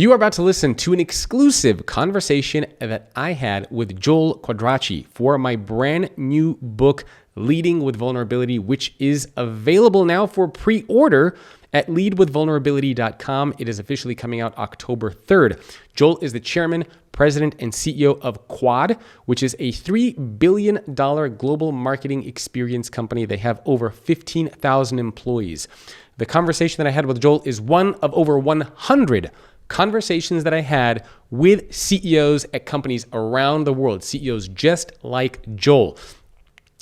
You are about to listen to an exclusive conversation that I had with Joel Quadracci for my brand new book, Leading with Vulnerability, which is available now for pre-order at leadwithvulnerability.com. It is officially coming out October 3rd. Joel is the chairman, president, and CEO of Quad, which is a $3 billion global marketing experience company. They have over 15,000 employees. The conversation that I had with Joel is one of over 100 conversations that I had with CEOs at companies around the world, CEOs just like Joel.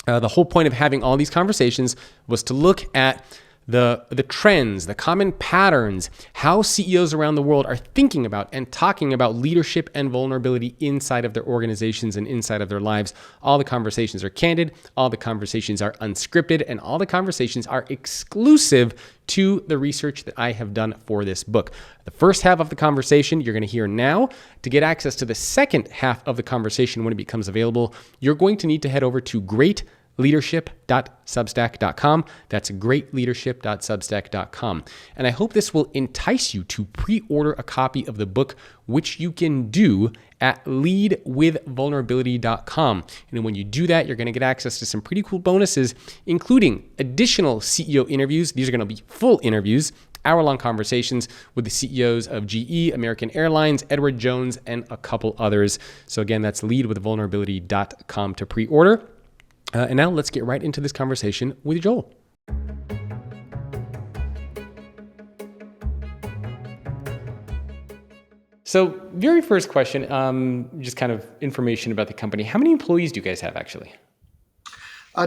The whole point of having all these conversations was to look at the trends, the common patterns, how CEOs around the world are thinking about and talking about leadership and vulnerability inside of their organizations and inside of their lives. All the conversations are candid, all the conversations are unscripted, and all the conversations are exclusive to the research that I have done for this book. The first half of the conversation you're going to hear now. To get access to the second half of the conversation when it becomes available, you're going to need to head over to greatleadership.substack.com. That's greatleadership.substack.com. And I hope this will entice you to pre-order a copy of the book, which you can do at leadwithvulnerability.com. And when you do that, you're going to get access to some pretty cool bonuses, including additional CEO interviews. These are going to be full interviews, hour-long conversations with the CEOs of GE, American Airlines, Edward Jones, and a couple others. So again, that's leadwithvulnerability.com to pre-order. And now let's get right into this conversation with Joel. So very first question, just kind of information about the company. How many employees do you guys have actually?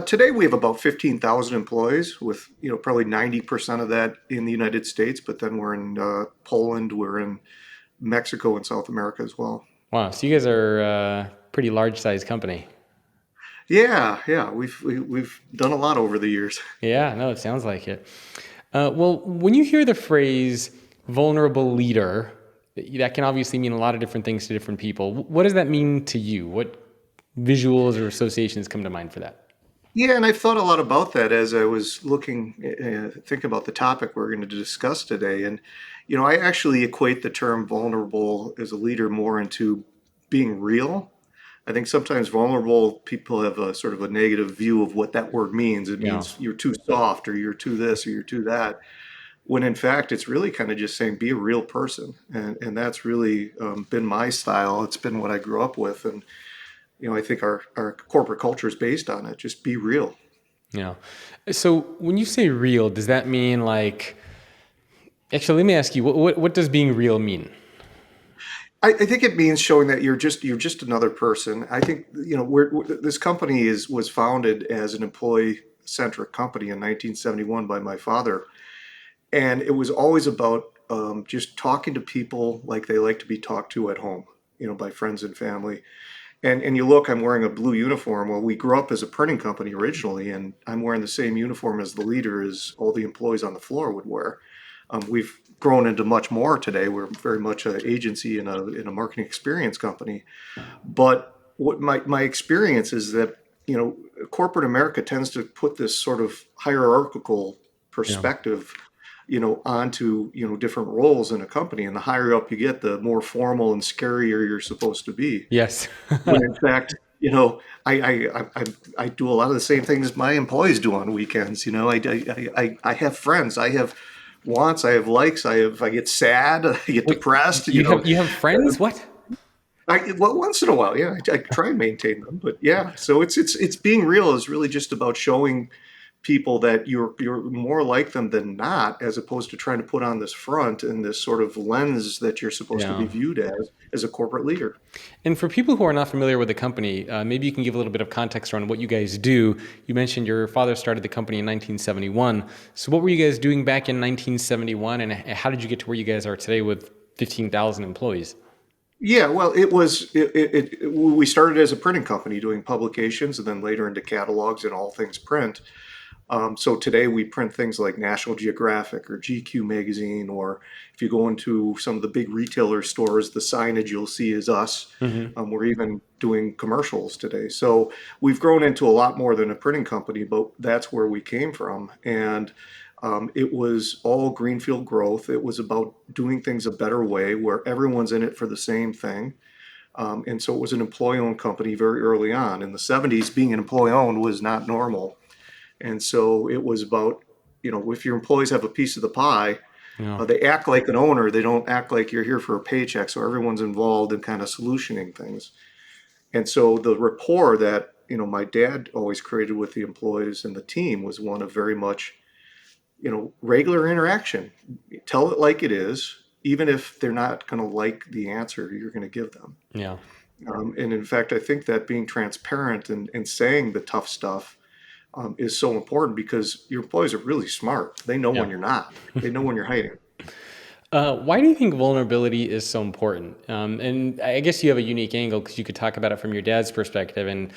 Today we have about 15,000 employees with, probably 90% of that in the United States, but then we're in Poland, we're in Mexico and South America as well. Wow, so you guys are a pretty large sized company. Yeah, we've done a lot over the years. Yeah, no, it sounds like it. Well, when you hear the phrase vulnerable leader, that can obviously mean a lot of different things to different people. What does that mean to you? What visuals or associations come to mind for that? Yeah, and I've thought a lot about that as I was thinking about the topic we're going to discuss today. And, I actually equate the term vulnerable as a leader more into being real. I think sometimes vulnerable people have a sort of a negative view of what that word means. It means you're too soft or you're too this or you're too that. When in fact, it's really kind of just saying be a real person. And that's really been my style. It's been what I grew up with. And, I think our corporate culture is based on it. Just be real. Yeah. So when you say real, does that mean actually, let me ask you, what does being real mean? I think it means showing that you're just another person. I think this company was founded as an employee-centric company in 1971 by my father, and it was always about just talking to people like they like to be talked to at home, by friends and family. And you look, I'm wearing a blue uniform. Well, we grew up as a printing company originally, and I'm wearing the same uniform as the leader as all the employees on the floor would wear. We've grown into much more today. We're very much an agency and a marketing experience company. But what my experience is that, corporate America tends to put this sort of hierarchical perspective, onto, different roles in a company. And the higher up you get, the more formal and scarier you're supposed to be. Yes. When in fact, I do a lot of the same things my employees do on weekends. I have friends, I have wants, I have likes, I get sad, I get depressed. You have friends? What? Well, once in a while, yeah, I try and maintain them, but yeah. So it's being real is really just about showing people that you're more like them than not, as opposed to trying to put on this front and this sort of lens that you're supposed to be viewed as a corporate leader. And for people who are not familiar with the company, maybe you can give a little bit of context around what you guys do. You mentioned your father started the company in 1971. So what were you guys doing back in 1971, and how did you get to where you guys are today with 15,000 employees? Yeah, well, we started as a printing company doing publications and then later into catalogs and all things print. So today we print things like National Geographic or GQ magazine, or if you go into some of the big retailer stores, the signage you'll see is us. Mm-hmm. We're even doing commercials today. So we've grown into a lot more than a printing company, but that's where we came from. And It was all greenfield growth. It was about doing things a better way where everyone's in it for the same thing. And so it was an employee-owned company very early on. In the 70s, being an employee-owned was not normal. And so it was about, if your employees have a piece of the pie, Yeah. they act like an owner. They don't act like you're here for a paycheck. So everyone's involved in kind of solutioning things. And so the rapport that, my dad always created with the employees and the team was one of very much, regular interaction. Tell it like it is, even if they're not going to like the answer you're going to give them. Yeah. And in fact, I think that being transparent and saying the tough stuff is so important because your employees are really smart. They know Yeah. when you're not. They know when you're hiding. Why do you think vulnerability is so important? And I guess you have a unique angle because you could talk about it from your dad's perspective and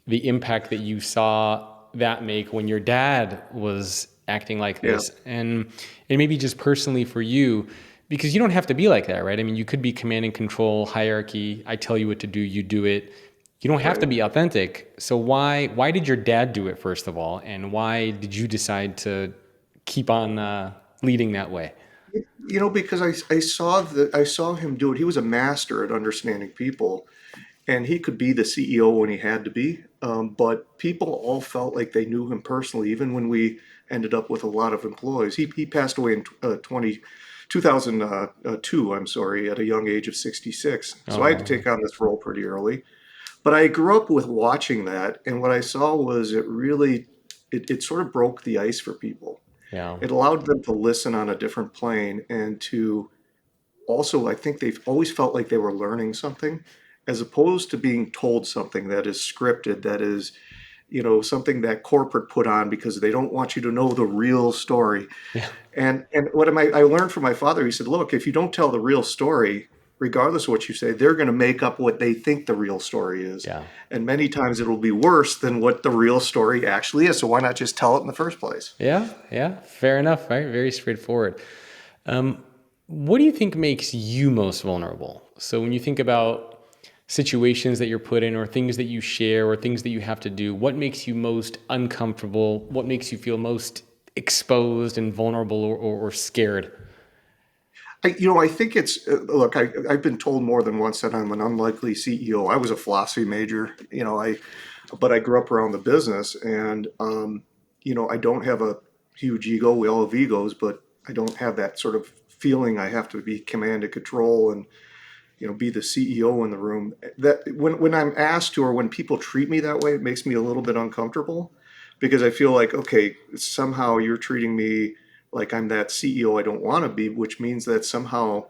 the impact that you saw that make when your dad was acting like Yeah, this, and maybe just personally for you, because you don't have to be like that, right? I mean, you could be command and control hierarchy. I tell you what to do, you do it. You don't have to right. be authentic. So why did your dad do it first of all, and why did you decide to keep on leading that way? Because I saw him do it. He was a master at understanding people, and he could be the CEO when he had to be. But people all felt like they knew him personally, even when we ended up with a lot of employees. He passed away in 2002, I'm sorry, at a young age of 66. So I had to Oh, take on this role pretty early. But I grew up with watching that, and what I saw was it sort of broke the ice for people. yeah. It allowed them to listen on a different plane and to also, I think they've always felt like they were learning something as opposed to being told something that is scripted, that is, something that corporate put on because they don't want you to know the real story. Yeah. And what I learned from my father, he said, look, if you don't tell the real story, regardless of what you say, they're going to make up what they think the real story is. Yeah. And many times it'll be worse than what the real story actually is. So why not just tell it in the first place? Yeah. Yeah. Fair enough, right? Very straightforward. Um, what do you think makes you most vulnerable? So when you think about situations that you're put in or things that you share or things that you have to do, what makes you most uncomfortable? What makes you feel most exposed and vulnerable or scared? I think it's look. I've been told more than once that I'm an unlikely CEO. I was a philosophy major, but I grew up around the business, and I don't have a huge ego. We all have egos, but I don't have that sort of feeling I have to be command and control and be the CEO in the room. That when I'm asked to or when people treat me that way, it makes me a little bit uncomfortable because I feel like, okay, somehow you're treating me like I'm that CEO I don't want to be, which means that somehow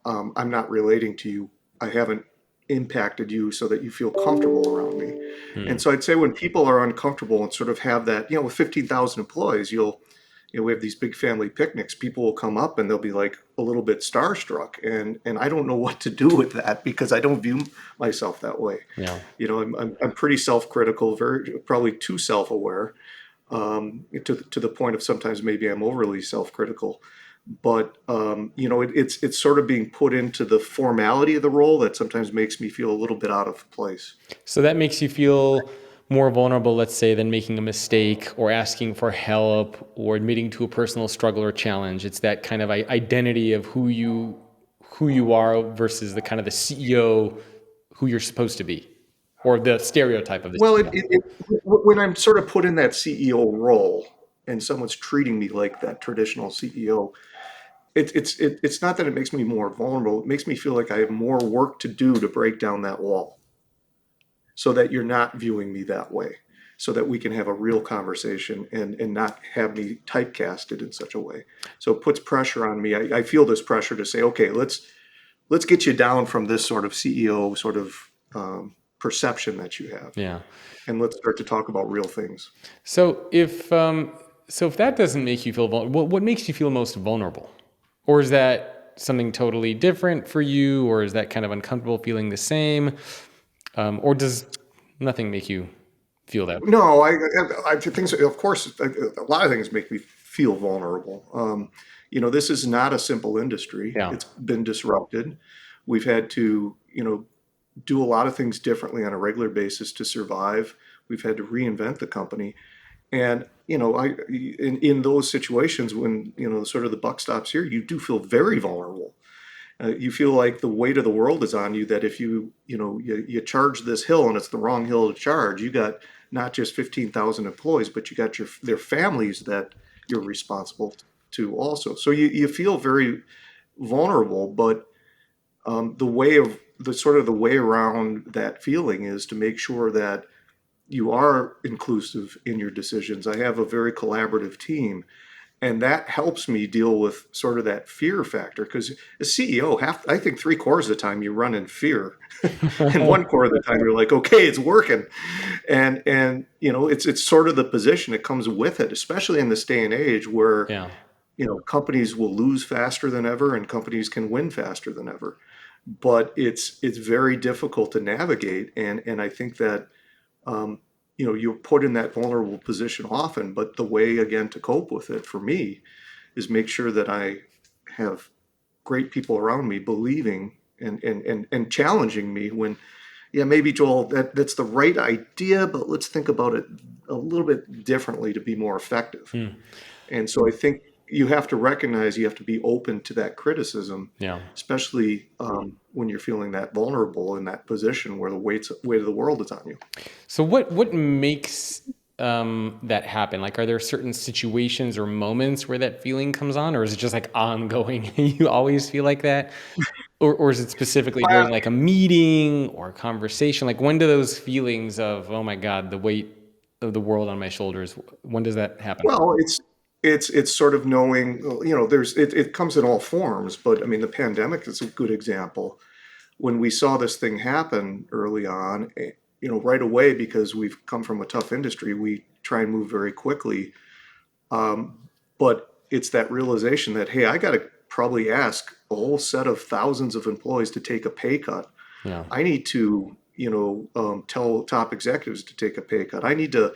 I'm not relating to you. I haven't impacted you so that you feel comfortable around me. And Hmm. so I'd say when people are uncomfortable and sort of have that, with 15,000 employees, we have these big family picnics. People will come up and they'll be like a little bit starstruck, and I don't know what to do with that because I don't view myself that way. Yeah. I'm pretty self-critical, very probably too self-aware, to the point of sometimes maybe I'm overly self-critical. But it's sort of being put into the formality of the role that sometimes makes me feel a little bit out of place. So that makes you feel more vulnerable, let's say, than making a mistake or asking for help or admitting to a personal struggle or challenge. It's that kind of identity of who you are versus the kind of the CEO who you're supposed to be, or the stereotype of the Well, CEO. when I'm sort of put in that CEO role and someone's treating me like that traditional CEO, it's not that it makes me more vulnerable. It makes me feel like I have more work to do to break down that wall so that you're not viewing me that way, so that we can have a real conversation and not have me typecasted in such a way. So it puts pressure on me. I feel this pressure to say, okay, let's get you down from this sort of CEO sort of perception that you have, Yeah. and let's start to talk about real things. So if that doesn't make you feel vulnerable, what makes you feel most vulnerable? Or is that something totally different for you? Or is that kind of uncomfortable feeling the same? Or does nothing make you feel that? No, I things. Of course, a lot of things make me feel vulnerable. This is not a simple industry. Yeah. It's been disrupted. We've had to, do a lot of things differently on a regular basis to survive. We've had to reinvent the company, And, in those situations when, sort of the buck stops here, you do feel very vulnerable. You feel like the weight of the world is on you, that if you charge this hill and it's the wrong hill to charge, you got not just 15,000 employees, but you got their families that you're responsible to also. So you feel very vulnerable, but the way around that feeling is to make sure that you are inclusive in your decisions. I have a very collaborative team, and that helps me deal with sort of that fear factor, because as CEO, I think 3/4 of the time you run in fear, and 1/4 of the time you're like, okay, it's working. And it's sort of the position that comes with it, especially in this day and age where Yeah. companies will lose faster than ever and companies can win faster than ever. But it's very difficult to navigate, and I think that um, you're put in that vulnerable position often. But the way, again, to cope with it for me is make sure that I have great people around me believing and challenging me when, yeah, maybe Joel, that's the right idea, but let's think about it a little bit differently to be more effective. Hmm. And so I think you have to recognize you have to be open to that criticism, Yeah. especially when you're feeling that vulnerable in that position where the weight of the world is on you. So what makes that happen? Like, are there certain situations or moments where that feeling comes on, or is it just like ongoing? You always feel like that, or is it specifically during like a meeting or a conversation? Like, when do those feelings of, oh my God, the weight of the world on my shoulders, when does that happen? Well, it's sort of knowing, it comes in all forms, but I mean the pandemic is a good example. When we saw this thing happen early on, right away, because we've come from a tough industry, we try and move very quickly. But it's that realization that, hey, I got to probably ask a whole set of thousands of employees to take a pay cut. Yeah. I need to, tell top executives to take a pay cut. I need to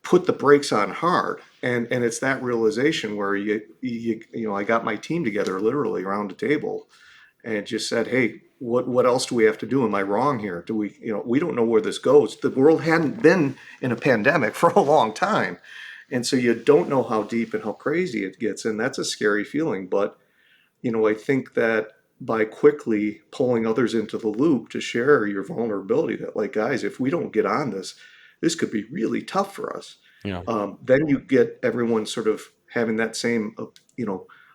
put the brakes on hard. And it's that realization where I got my team together literally around the table and just said, hey, what else do we have to do? Am I wrong here? Do we, we don't know where this goes. The world hadn't been in a pandemic for a long time. And so you don't know how deep and how crazy it gets. And that's a scary feeling. But, I think that by quickly pulling others into the loop to share your vulnerability, that, like, guys, if we don't get on this, this could be really tough for us. Yeah. Then you get everyone sort of having that same,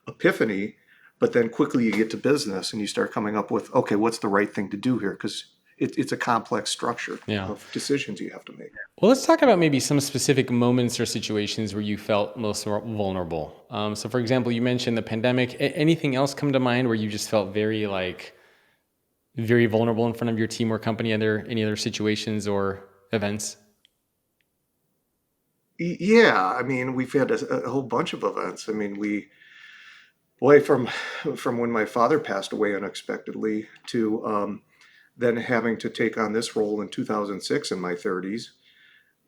epiphany, but then quickly you get to business and you start coming up with, okay, what's the right thing to do here? Because it's a complex structure Yeah. of decisions you have to make. Well, let's talk about maybe some specific moments or situations where you felt most vulnerable. So, for example, you mentioned the pandemic. Anything else come to mind where you just felt very vulnerable in front of your team or company? Are there any other situations or events? Yeah, I mean, we've had a whole bunch of events. I mean, boy, from when my father passed away unexpectedly to then having to take on this role in 2006 in my 30s,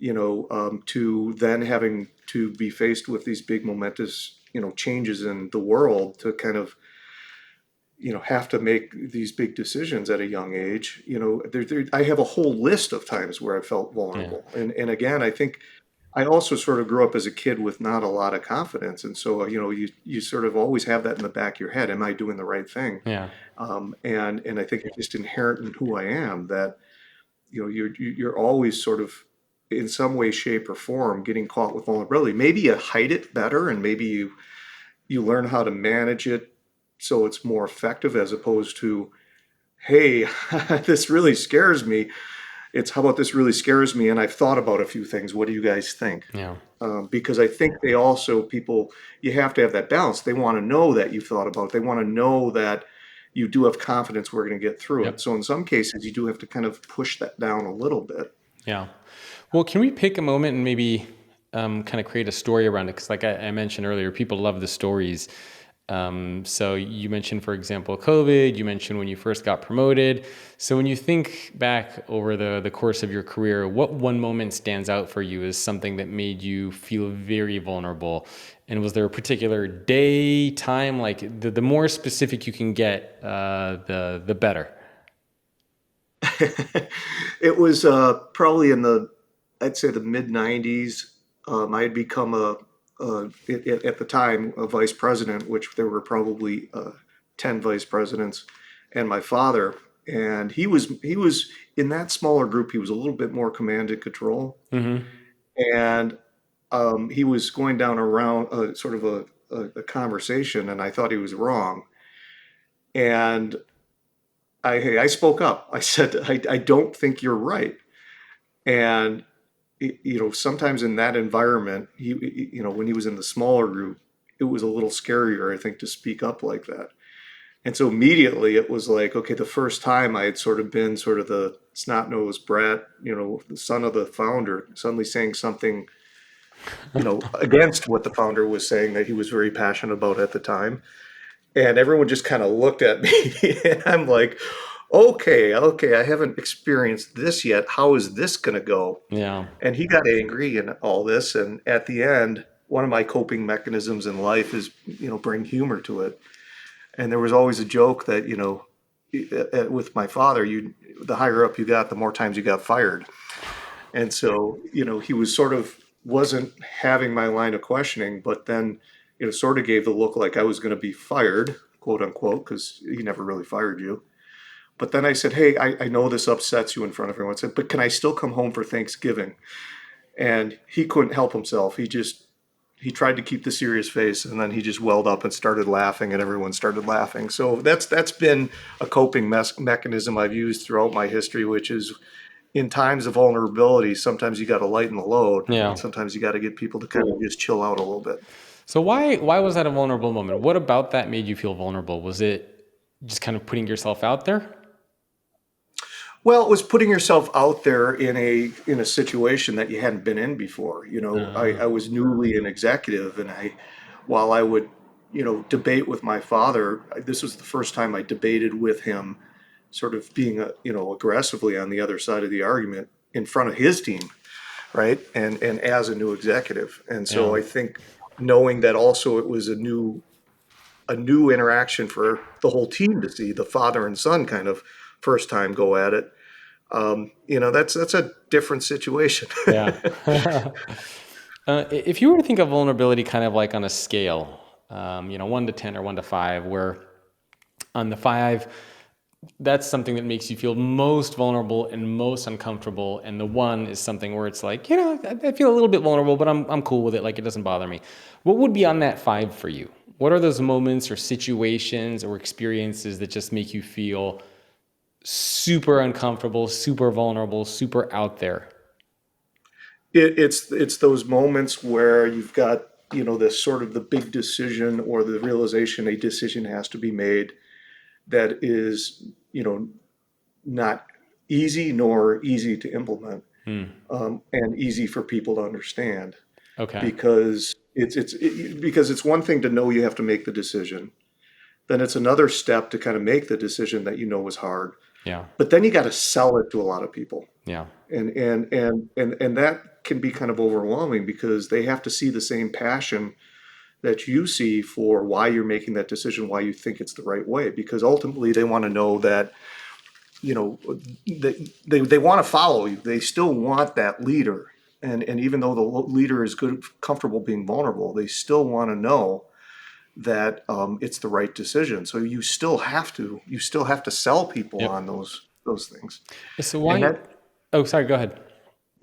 to then having to be faced with these big momentous, changes in the world, to kind of, have to make these big decisions at a young age. I have a whole list of times where I felt Yeah. vulnerable. And again, I think I also sort of grew up as a kid with not a lot of confidence. And so, you sort of always have that in the back of your head. Am I doing the right thing? Yeah. And I think it's just inherent in who I am that, you're always sort of in some way, shape, or form getting caught with vulnerability. Maybe you hide it better, and maybe you learn how to manage it so it's more effective, as opposed to, hey, this really scares me. It's, how about, this really scares me, and I've thought about a few things. What do you guys think? Yeah. Because I think people, you have to have that balance. They want to know that you've thought about it. They want to know that you do have confidence we're going to get through it. Yep. So in some cases, you do have to kind of push that down a little bit. Yeah. Well, can we pick a moment and maybe kind of create a story around it? Because, like I mentioned earlier, people love the stories. So you mentioned, for example, COVID. You mentioned when you first got promoted. So when you think back over the course of your career, what one moment stands out for you as something that made you feel very vulnerable? And was there a particular day, time? Like, the more specific you can get, the better. It was probably in I'd say the mid 90s. I had become at the time, a vice president, which there were probably 10 vice presidents, and my father. And he was in that smaller group. He was a little bit more command and control, Mm-hmm. and he was going down around sort of a conversation, and I thought he was wrong. And I spoke up. I said, I don't think you're right. And sometimes in that environment, when he was in the smaller group, it was a little scarier, I think, to speak up like that. And so immediately it was like, okay, the first time I had sort of been sort of the snot-nosed brat, the son of the founder, suddenly saying something, against what the founder was saying that he was very passionate about at the time. And everyone just kind of looked at me and I'm like, okay, I haven't experienced this yet. How is this going to go? Yeah. And he got angry and all this. And at the end, one of my coping mechanisms in life is, bring humor to it. And there was always a joke that, with my father, the higher up you got, the more times you got fired. And so, he was sort of wasn't having my line of questioning, but then, sort of gave the look like I was going to be fired, quote unquote, because he never really fired you. But then I said, hey, I know this upsets you in front of everyone. I said, but can I still come home for Thanksgiving? And he couldn't help himself. He tried to keep the serious face, and then he just welled up and started laughing, and everyone started laughing. So that's been a coping mechanism I've used throughout my history, which is in times of vulnerability, sometimes you got to lighten the load, and Yeah. sometimes you got to get people to kind of just chill out a little bit. So why was that a vulnerable moment? What about that made you feel vulnerable? Was it just kind of putting yourself out there? Well, it was putting yourself out there in a situation that you hadn't been in before. I was newly an executive, and while I would, debate with my father, this was the first time I debated with him, sort of being aggressively on the other side of the argument in front of his team, right? And as a new executive. And so Yeah. I think knowing that also it was a new interaction for the whole team to see, the father and son kind of first time go at it. That's a different situation. Yeah. If you were to think of vulnerability kind of like on a scale, 1 to 10 or 1 to 5, where on the 5, that's something that makes you feel most vulnerable and most uncomfortable, and the 1 is something where it's like, I feel a little bit vulnerable, but I'm cool with it. Like, it doesn't bother me. What would be on that 5 for you? What are those moments or situations or experiences that just make you feel super uncomfortable, super vulnerable, super out there? It's those moments where you've got this sort of the big decision or the realization a decision has to be made that is not easy nor easy to implement, Hmm. and easy for people to understand, Okay. because because it's one thing to know you have to make the decision, then it's another step to kind of make the decision that is hard, Yeah. but then you got to sell it to a lot of people, Yeah. and that can be kind of overwhelming because they have to see the same passion that you see for why you're making that decision, why you think it's the right way, because ultimately they want to know that you know they want to follow you. They still want that leader, and even though the leader is good, comfortable being vulnerable, they still want to know that it's the right decision. So you still have to sell people Yep. on those things. So And why? that Oh, sorry. Go ahead.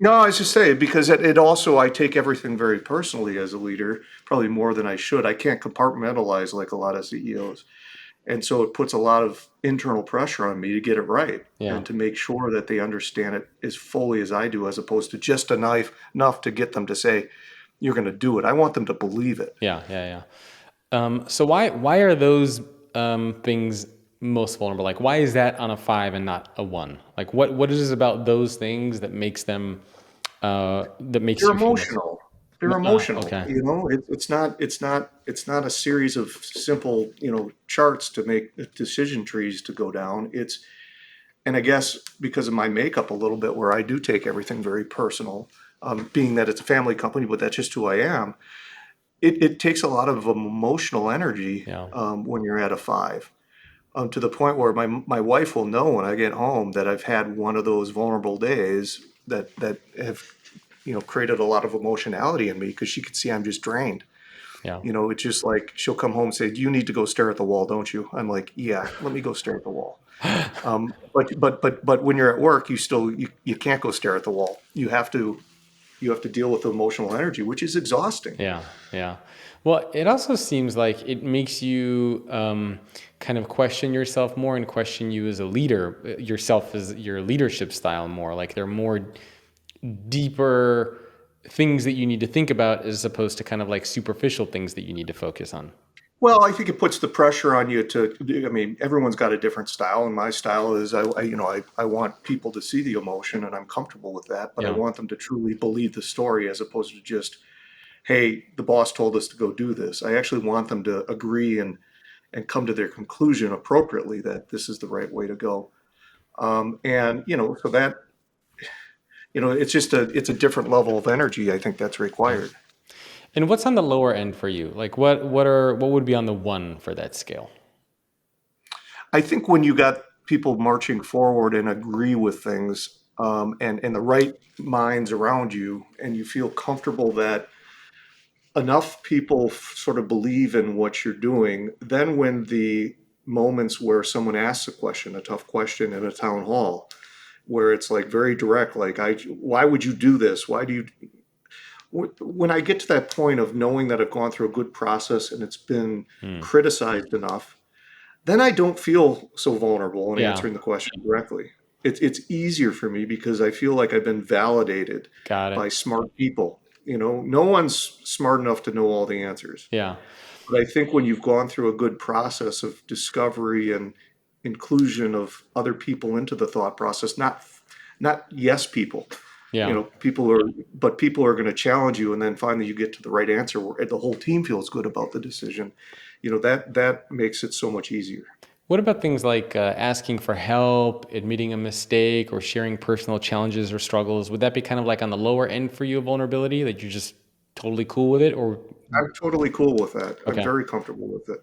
no, I was just saying because it also I take everything very personally as a leader, probably more than I should. I can't compartmentalize like a lot of CEOs. And so it puts a lot of internal pressure on me to get it right Yeah. and to make sure that they understand it as fully as I do, as opposed to just enough to get them to say, you're going to do it. I want them to believe it. Yeah. Yeah. Yeah. So why are those things most vulnerable? Like, why is that on a 5 and not a 1? Like, what is it about those things that makes them that makes They're you feel most? emotional. They're emotional. Okay. It's not a series of simple, charts to make decision trees to go down. And I guess because of my makeup a little bit, where I do take everything very personal, being that it's a family company, but that's just who I am. It takes a lot of emotional energy Yeah. when you're at a 5, to the point where my wife will know when I get home that I've had one of those vulnerable days that have created a lot of emotionality in me because she could see I'm just drained. Yeah. It's just like she'll come home and say, "You need to go stare at the wall, don't you?" I'm like, "Yeah, let me go stare at the wall." But when you're at work, you can't go stare at the wall. You have to deal with the emotional energy, which is exhausting. Yeah, yeah. Well, it also seems like it makes you kind of question yourself more and question you as a leader, yourself as your leadership style more. Like there are more deeper things that you need to think about as opposed to kind of like superficial things that you need to focus on. Well, I think it puts the pressure on you to. I mean, everyone's got a different style, and my style is I want people to see the emotion, and I'm comfortable with that. But I Yeah. want them to truly believe the story, as opposed to just, "Hey, the boss told us to go do this." I actually want them to agree and come to their conclusion appropriately that this is the right way to go. And so that it's a different level of energy. I think that's Yeah. required. And what's on the lower end for you? Like what would be on the one for that scale? I think when you got people marching forward and agree with things, and the right minds around you, and you feel comfortable that enough people sort of believe in what you're doing, then when the moments where someone asks a question, a tough question in a town hall, where it's like very direct, like, why would you do this? Why do you? When I get to that point of knowing that I've gone through a good process and it's been Hmm. criticized enough, then I don't feel so vulnerable in Yeah. answering the question directly. It's easier for me because I feel like I've been validated Got it. by smart people. No one's smart enough to know all the answers. Yeah. But I think when you've gone through a good process of discovery and inclusion of other people into the thought process, not yes people, Yeah. people are going to challenge you, and then finally you get to the right answer where the whole team feels good about the decision. That makes it so much easier. What about things like asking for help, admitting a mistake, or sharing personal challenges or struggles? Would that be kind of like on the lower end for you of vulnerability, that you're just totally cool with it? Or I'm totally cool with that. I'm okay, very comfortable with it.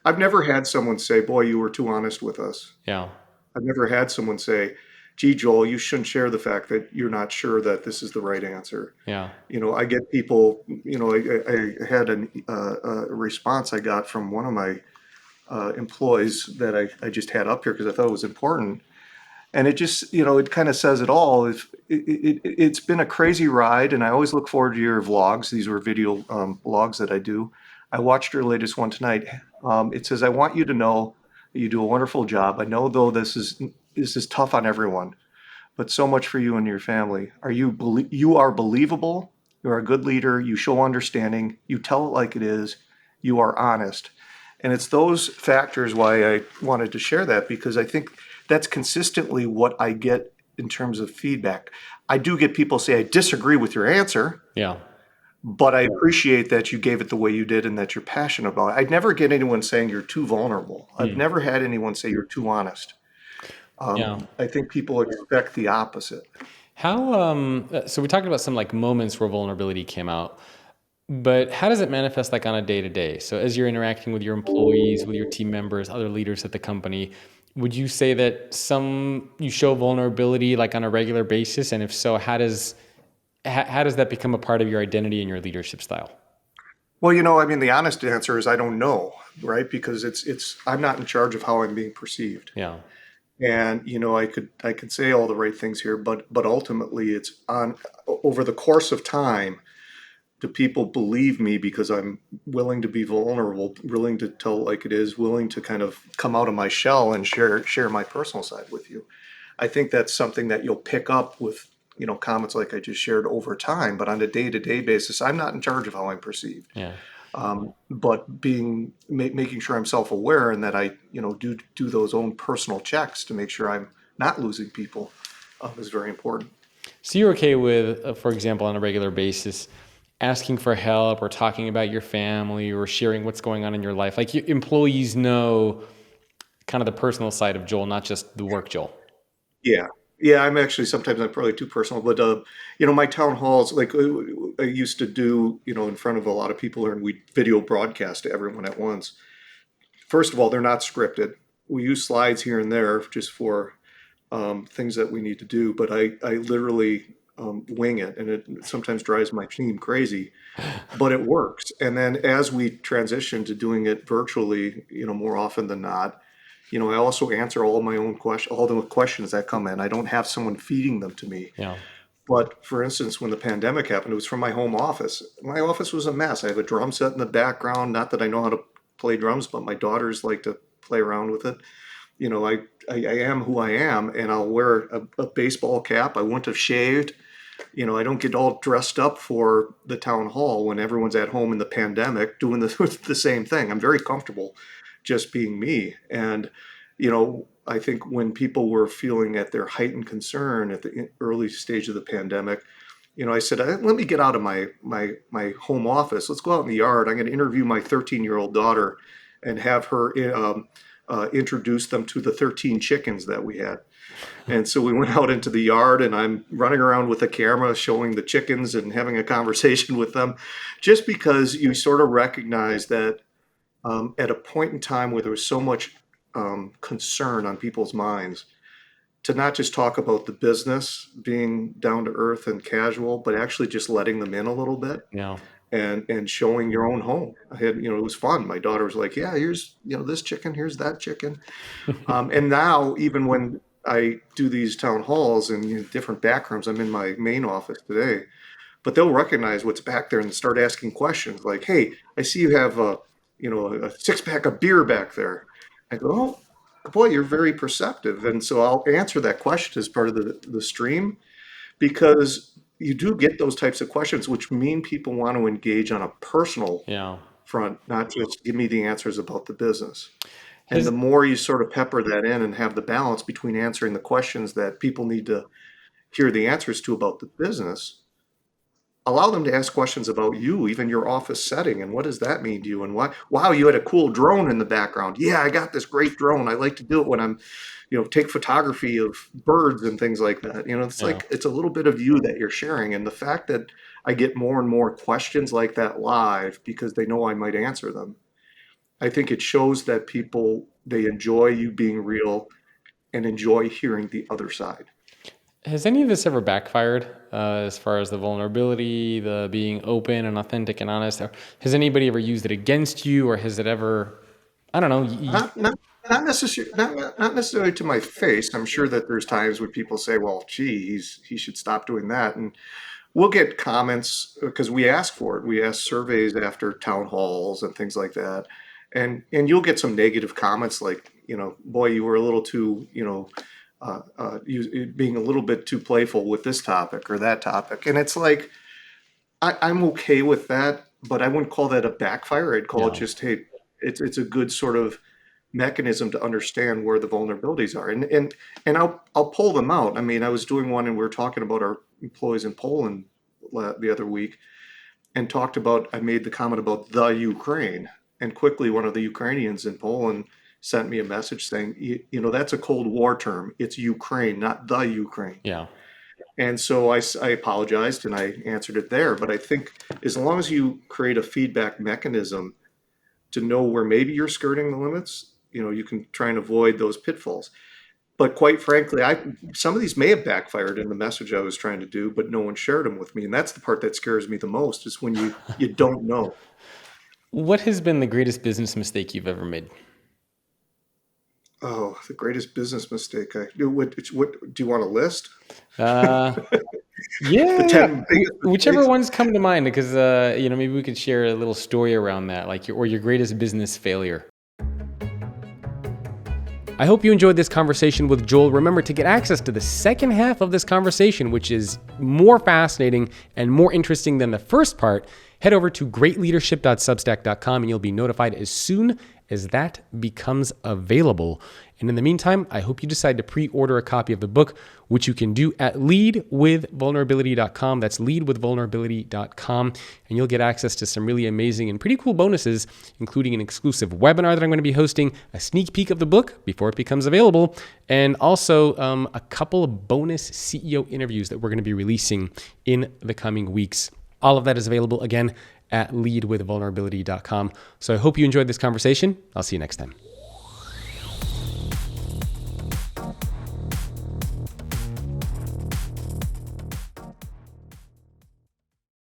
I've never had someone say, "Boy, you were too honest with us." yeah, I've never had someone say, "Gee, Joel, you shouldn't share the fact that you're not sure that this is the right answer." yeah, I get people, I had a response I got from one of my employees that I just had up here because I thought it was important. And it just, it kind of says it all. It's been a crazy ride, and I always look forward to your vlogs. These were video vlogs that I do. I watched your latest one tonight. It says, "I want you to know that you do a wonderful job. I know, though, this is tough on everyone, but so much for you and your family. You are believable. You're a good leader. You show understanding. You tell it like it is. You are honest." And it's those factors why I wanted to share that, because I think that's consistently what I get in terms of feedback. I do get people say, "I disagree with your answer, yeah, but I appreciate that you gave it the way you did and that you're passionate about it." I'd never get anyone saying you're too vulnerable. I've hmm, never had anyone say you're too honest. yeah. I think people expect the opposite. How so we talked about some like moments where vulnerability came out, but how does it manifest like on a day to day? So as you're interacting with your employees, with your team members, other leaders at the company, would you say that some you show vulnerability like on a regular basis? And if so, how does that become a part of your identity and your leadership style? Well, I mean, the honest answer is I don't know, right? Because I'm not in charge of how I'm being perceived. Yeah. And I could say all the right things here, but ultimately it's on over the course of time. Do people believe me because I'm willing to be vulnerable, willing to tell it like it is, willing to kind of come out of my shell and share my personal side with you? I think that's something that you'll pick up with comments like I just shared over time. But on a day-to-day basis, I'm not in charge of how I'm perceived. Yeah. But making sure I'm self-aware and that I do those own personal checks to make sure I'm not losing people is very important. So you're okay with, for example, on a regular basis, asking for help or talking about your family or sharing what's going on in your life. Like your employees know kind of the personal side of Joel, not just the work Joel. Yeah. Yeah, sometimes I'm probably too personal, but my town halls, like I used to do, in front of a lot of people, and we video broadcast to everyone at once. First of all, they're not scripted. We use slides here and there just for things that we need to do, but I literally wing it, and it sometimes drives my team crazy, but it works. And then as we transition to doing it virtually, more often than not, I also answer all my own questions, all the questions that come in. I don't have someone feeding them to me. Yeah. But for instance, when the pandemic happened, it was from my home office. My office was a mess. I have a drum set in the background. Not that I know how to play drums, but my daughters like to play around with it. I am who I am, and I'll wear a baseball cap. I wouldn't have shaved. I don't get all dressed up for the town hall when everyone's at home in the pandemic doing the same thing. I'm very comfortable just being me. And, I think when people were feeling at their heightened concern at the early stage of the pandemic, I said, let me get out of my home office. Let's go out in the yard. I'm going to interview my 13-year-old daughter and have her introduce them to the 13 chickens that we had. And so we went out into the yard, and I'm running around with a camera showing the chickens and having a conversation with them, just because you sort of recognize that at a point in time where there was so much concern on people's minds, to not just talk about the business being down to earth and casual, but actually just letting them in a little bit Yeah. and showing your own home. I had, it was fun. My daughter was like, yeah, here's, this chicken, here's that chicken. And now, even when I do these town halls and different back rooms, I'm in my main office today, but they'll recognize what's back there and start asking questions like, hey, I see you have a 6-pack of beer back there. I go, oh, boy, you're very perceptive. And so I'll answer that question as part of the stream, because you do get those types of questions, which mean people want to engage on a personal Yeah. front, not just give me the answers about the business. And Has the more you sort of pepper that in and have the balance between answering the questions that people need to hear the answers to about the business, allow them to ask questions about you, even your office setting, and what does that mean to you? And why, wow, you had a cool drone in the background. Yeah, I got this great drone. I like to do it when I'm, take photography of birds and things like that. It's yeah. like, it's a little bit of you that you're sharing. And the fact that I get more and more questions like that live because they know I might answer them, I think it shows that people, they enjoy you being real and enjoy hearing the other side. Has any of this ever backfired as far as the vulnerability, the being open and authentic and honest? Or has anybody ever used it against you, or has it ever, I don't know. Not not not necessarily to my face. I'm sure that there's times when people say, "Well, gee, he should stop doing that." And we'll get comments because we ask for it. We ask surveys after town halls and things like that, and you'll get some negative comments like, "Boy, you were a little too, being a little bit too playful with this topic or that topic." And it's like I'm okay with that, but I wouldn't call that a backfire. I'd call it Yeah. just, hey, it's a good sort of mechanism to understand where the vulnerabilities are, and I'll pull them out. I mean, I was doing one and we were talking about our employees in Poland the other week, and talked about, I made the comment about the Ukraine, and quickly one of the Ukrainians in Poland sent me a message saying, that's a Cold War term. It's Ukraine, not the Ukraine. Yeah. And so I apologized and I answered it there. But I think as long as you create a feedback mechanism to know where maybe you're skirting the limits, you can try and avoid those pitfalls. But quite frankly, some of these may have backfired in the message I was trying to do, but no one shared them with me. And that's the part that scares me the most, is when you don't know. What has been the greatest business mistake you've ever made? Oh, the greatest business mistake I do. What do you want a list? Uh, The yeah, yeah. 10 biggest Whichever mistakes? ones come to mind, because maybe we could share a little story around that, like your greatest business failure. I hope you enjoyed this conversation with Joel. Remember, to get access to the second half of this conversation, which is more fascinating and more interesting than the first part, head over to greatleadership.substack.com and you'll be notified as soon as that becomes available. And in the meantime, I hope you decide to pre-order a copy of the book, which you can do at leadwithvulnerability.com. That's leadwithvulnerability.com. And you'll get access to some really amazing and pretty cool bonuses, including an exclusive webinar that I'm going to be hosting, a sneak peek of the book before it becomes available, and also a couple of bonus CEO interviews that we're going to be releasing in the coming weeks. All of that is available, again, at leadwithvulnerability.com. So I hope you enjoyed this conversation. I'll see you next time.